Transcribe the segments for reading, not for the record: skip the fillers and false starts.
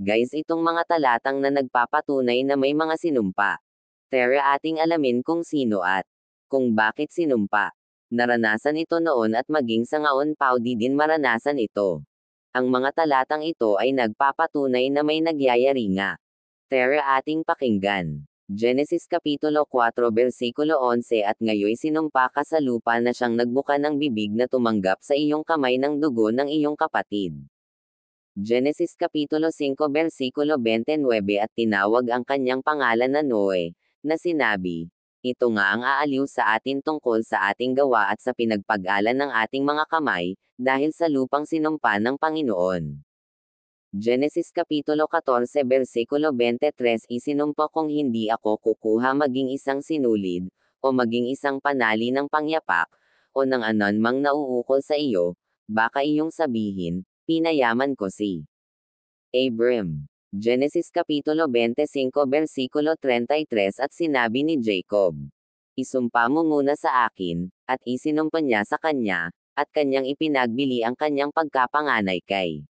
Guys, itong mga talatang na nagpapatunay na may mga sinumpa. Tara ating alamin kung sino at kung bakit sinumpa. Naranasan ito noon at maging sa ngaon paudi din maranasan ito. Ang mga talatang ito ay nagpapatunay na may nagyayari nga. Tara ating pakinggan. Genesis Kapitulo 4 versikulo 11 At ngayoy sinumpa ka sa lupa na siyang nagbuka ng bibig na tumanggap sa iyong kamay ng dugo ng iyong kapatid. Genesis Kapitulo 5 versikulo 29 At tinawag ang kanyang pangalan na Noe, na sinabi, ito nga ang aaliw sa atin tungkol sa ating gawa at sa pinagpag-alan ng ating mga kamay, dahil sa lupang sinumpa ng Panginoon. Genesis Kapitulo 14 versikulo 23 Isinumpa kong hindi ako kukuha maging isang sinulid, o maging isang panali ng pangyapak, o ng anonmang nauukol sa iyo, baka iyong sabihin, pinayaman ko si Abram. Genesis Kapitulo 25 versikulo 33 At sinabi ni Jacob, isumpa mo muna sa akin, at isinumpa niya sa kanya, at kanyang ipinagbili ang kanyang pagkapanganay kay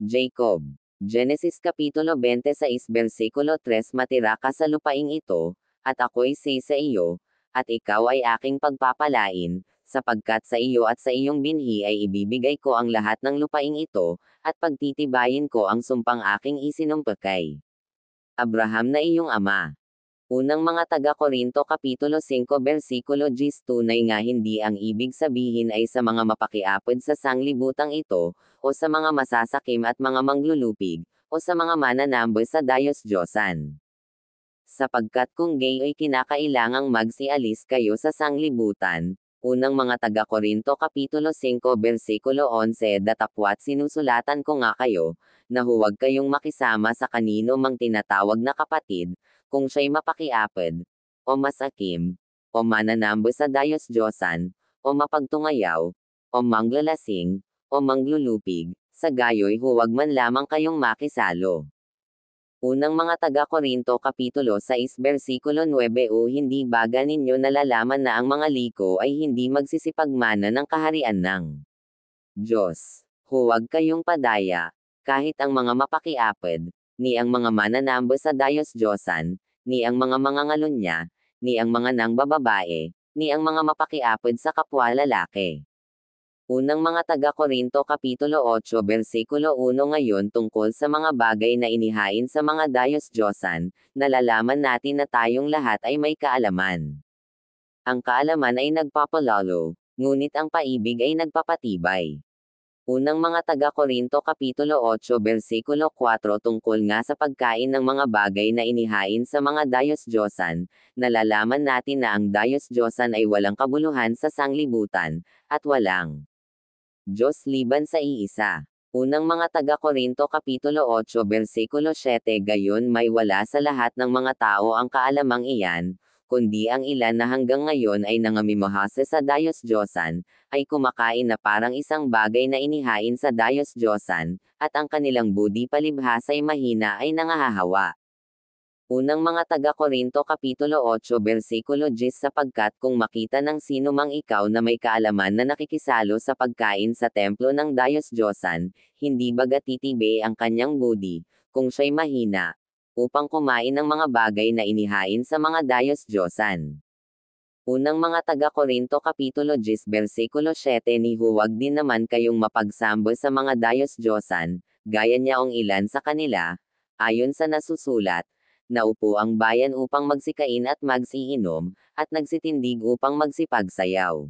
Jacob. Genesis Kapitulo 26 versikulo 3 Matira ka sa lupaing ito, at ako'y sa iyo, at ikaw ay aking pagpapalain, sapagkat sa iyo at sa iyong binhi ay ibibigay ko ang lahat ng lupaing ito, at pagtitibayin ko ang sumpang aking isinumpa kay Abraham na iyong ama. Unang mga taga-Korinto Kapitulo 5 versikulo 10 Tunay nga hindi ang ibig sabihin ay sa mga mapakiapid sa sanglibutang ito, o sa mga masasakim at mga manglulupig, o sa mga mananambal sa dayos-diyosan. Sapagkat kung gayoy kinakailangang magsialis kayo sa sanglibutan, unang mga taga-Korinto Kapitulo 5 versikulo 11 Datapwat sinusulatan ko nga kayo, na huwag kayong makisama sa kanino mang tinatawag na kapatid, kung siya'y mapakiapid, o masakim, o mananambo sa dayos-diyosan, o mapagtungayaw, o manglalasing, o manglulupig, sa gayoy huwag man lamang kayong makisalo. Unang mga taga-Korinto Kapitulo 6 versikulo 9 O hindi baga ninyo nalalaman na ang mga liko ay hindi magsisipagmana ng kaharian ng Diyos. Huwag kayong padaya, kahit ang mga mapakiapid, ni ang mga mananambo sa dayos-diyosan, ni ang mga mangangalunya, ni ang mga nangbababae, ni ang mga mapakiapid sa kapwa lalaki. Unang mga taga-Korinto Kapitulo 8 versikulo 1 Ngayon tungkol sa mga bagay na inihain sa mga dayos-diyosan, nalalaman natin na tayong lahat ay may kaalaman. Ang kaalaman ay nagpapalalo, ngunit ang paibig ay nagpapatibay. Unang mga taga-Korinto Kapitulo 8 versikulo 4 Tungkol nga sa pagkain ng mga bagay na inihain sa mga dayos-diyosan, nalalaman natin na ang dayos-diyosan ay walang kabuluhan sa sanglibutan, at walang Diyos liban sa iisa. Unang mga taga-Korinto Kapitulo 8 versikulo 7 Gayon may wala sa lahat ng mga tao ang kaalamang iyan, kundi ang ilan na hanggang ngayon ay nangamimahasa sa dayos-diyosan, ay kumakain na parang isang bagay na inihain sa dayos-diyosan, at ang kanilang budi palibhasa'y mahina ay nangahahawa. Unang mga taga-Korinto Kapitulo 8 versikulo 10 Sapagkat kung makita ng sino mang ikaw na may kaalaman na nakikisalo sa pagkain sa templo ng dayos-diyosan, hindi baga titibe ang kanyang budi, kung siya'y mahina, upang kumain ng mga bagay na inihain sa mga dayos-diyosan. Unang mga taga-Korinto Kapitulo 10 versikulo 7 Ni huwag din naman kayong mapagsambo sa mga dayos-diyosan, gaya niyaong ilan sa kanila, ayon sa nasusulat, naupo ang bayan upang magsikain at magsiinom, at nagsitindig upang magsipagsayaw.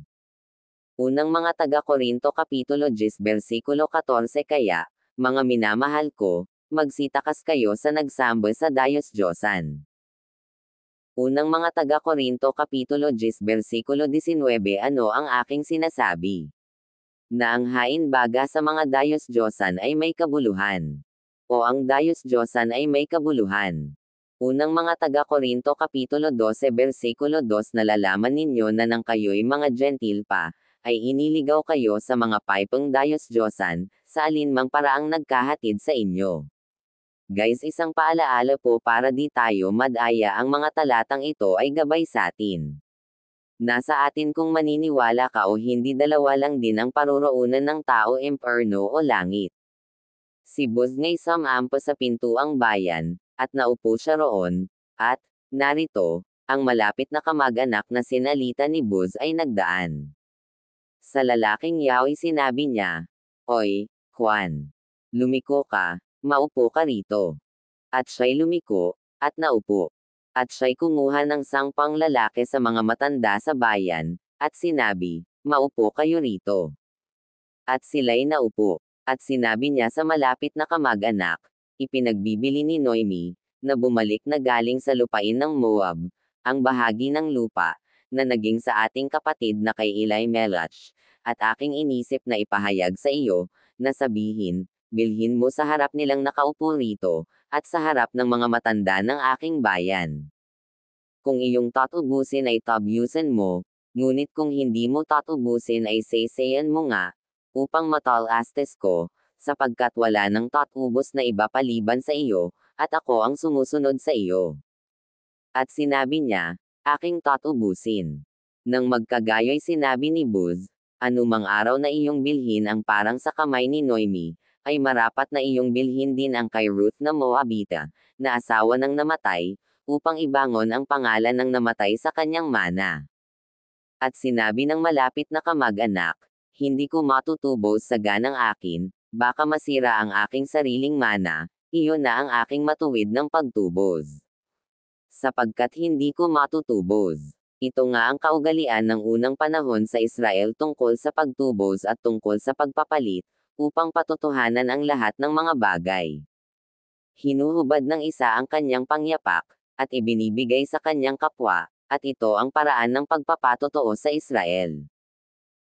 Unang mga taga-Korinto Kapitulo 10 versikulo 14 Kaya, mga minamahal ko, magsitakas kayo sa nagsamba sa dayos-diyosan. Unang mga taga-Korinto Kapitulo 10 versikulo 19 Ano ang aking sinasabi? Na ang hain baga sa mga dayos-diyosan ay may kabuluhan. O ang dayos-diyosan ay may kabuluhan. Unang mga taga-Korinto Kapitulo 12 versikulo 2 Nalalaman ninyo na nang kayo'y mga gentil pa, ay iniligaw kayo sa mga paypang dayos-diyosan, sa alinmang paraang nagkahatid sa inyo. Guys, isang paalaala po para di tayo madaya ang mga talatang ito ay gabay sa atin. Nasa atin kung maniniwala ka o hindi dalawa lang din ang paroroonan ng tao impyerno o langit. Si Buz ngay sumampa sa pintuang bayan, at naupo siya roon, at, narito, ang malapit na kamag-anak na sinalita ni Buz ay nagdaan. Sa lalaking yaoy sinabi niya, "Oy, Juan. Lumiko ka, maupo ka rito." At siya'y lumiko, at naupo. At siya'y kumuha ng sangpang lalaki sa mga matanda sa bayan, at sinabi, "Maupo kayo rito." At sila'y naupo. At sinabi niya sa malapit na kamag-anak, ipinagbibili ni Noemi, na bumalik na galing sa lupain ng Moab, ang bahagi ng lupa, na naging sa ating kapatid na kay Elimelech, at aking inisip na ipahayag sa iyo, na sabihin, bilhin mo sa harap nilang nakaupo rito, at sa harap ng mga matanda ng aking bayan. Kung iyong tatubusin ay tabyusin mo, ngunit kung hindi mo tatubusin ay saysayan mo nga, upang matalastes ko, sapagkat wala nang tatubos na iba paliban sa iyo, at ako ang sumusunod sa iyo. At sinabi niya, aking tatubusin. Nang magkagayo'y sinabi ni Buz, anumang araw na iyong bilhin ang parang sa kamay ni Noemi, ay marapat na iyong bilhin din ang kay Ruth na Moabita, na asawa ng namatay, upang ibangon ang pangalan ng namatay sa kanyang mana. At sinabi ng malapit na kamag-anak, hindi ko matutubos sa ganang akin, baka masira ang aking sariling mana, iyon na ang aking matuwid ng pagtubos. Sapagkat hindi ko matutubos. Ito nga ang kaugalian ng unang panahon sa Israel tungkol sa pagtubos at tungkol sa pagpapalit, upang patotohanan ang lahat ng mga bagay. Hinuhubad ng isa ang kanyang pangyapak, at ibinibigay sa kanyang kapwa, at ito ang paraan ng pagpapatotoo sa Israel.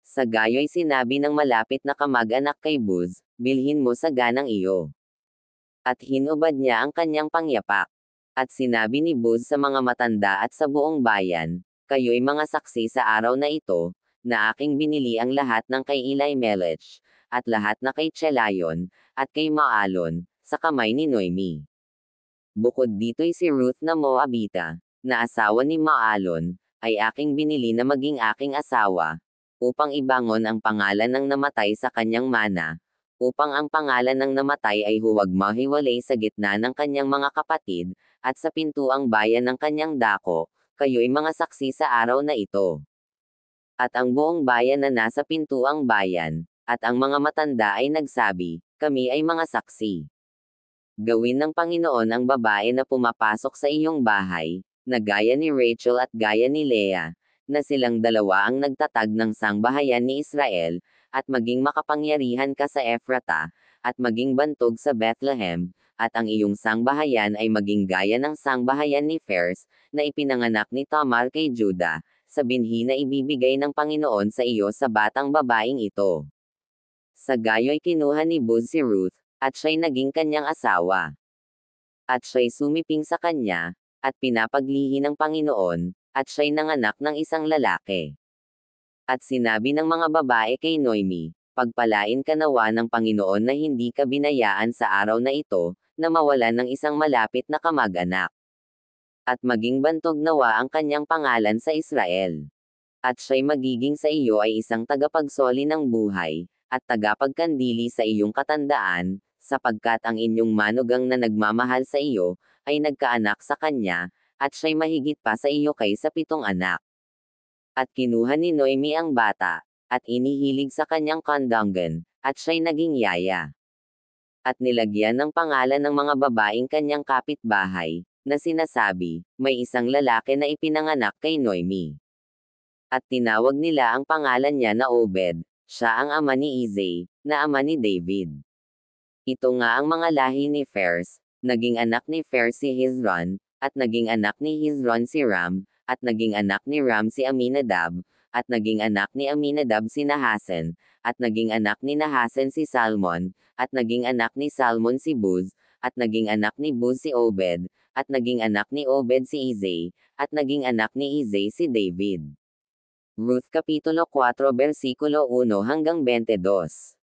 Sa gayo'y sinabi ng malapit na kamag-anak kay Buz, bilhin mo sa ganang iyo. At hinubad niya ang kanyang pangyapak. At sinabi ni Buz sa mga matanda at sa buong bayan, kayo'y mga saksi sa araw na ito, na aking binili ang lahat ng kay Elimelech, at lahat na kay Chelayon, at kay Maalon, sa kamay ni Noemi. Bukod dito'y si Ruth na Moabita, na asawa ni Maalon, ay aking binili na maging aking asawa, upang ibangon ang pangalan ng namatay sa kanyang mana, upang ang pangalan ng namatay ay huwag mahiwalay sa gitna ng kanyang mga kapatid, at sa pintuang bayan ng kanyang dako, kayo'y mga saksi sa araw na ito. At ang buong bayan na nasa pintuang bayan, at ang mga matanda ay nagsabi, kami ay mga saksi. Gawin ng Panginoon ang babae na pumapasok sa iyong bahay, na gaya ni Rachel at gaya ni Leah, na silang dalawa ang nagtatag ng sangbahayan ni Israel, at maging makapangyarihan ka sa Ephrata, at maging bantog sa Bethlehem, at ang iyong sangbahayan ay maging gaya ng sangbahayan ni Phares, na ipinanganak ni Tamar kay Juda, sa binhi na ibibigay ng Panginoon sa iyo sa batang babaeng ito. Sa gayo'y kinuha ni Buz si Ruth, at siya'y naging kanyang asawa. At siya'y sumiping sa kanya, at pinapaglihi ng Panginoon, at siya'y nanganak ng isang lalaki. At sinabi ng mga babae kay Noemi, pagpalain ka nawa ng Panginoon na hindi ka binayaan sa araw na ito, na mawalan ng isang malapit na kamag-anak. At maging bantog nawa ang kanyang pangalan sa Israel. At siya'y magiging sa iyo ay isang tagapagsoli ng buhay, at tagapagkandili sa iyong katandaan, sapagkat ang inyong manugang na nagmamahal sa iyo, ay nagkaanak sa kanya, at siya'y mahigit pa sa iyo kaysa 7 anak. At kinuha ni Noemi ang bata, at inihilig sa kanyang kandanggan, at siya'y naging yaya. At nilagyan ng pangalan ng mga babaeng kanyang kapitbahay, na sinasabi, may isang lalaki na ipinanganak kay Noemi. At tinawag nila ang pangalan niya na Obed, siya ang ama ni Isai, na ama ni David. Ito nga ang mga lahi ni Phares, naging anak ni Phares si Hezron, at naging anak ni Hezron si Ram, at naging anak ni Ram si Aminadab, at naging anak ni Aminadab si Nahasen, at naging anak ni Nahasen si Salmon, at naging anak ni Salmon si Buz, at naging anak ni Buz si Obed, at naging anak ni Obed si Isai, at naging anak ni Isai si David. Ruth Kapitulo 4 versikulo 1 hanggang 22.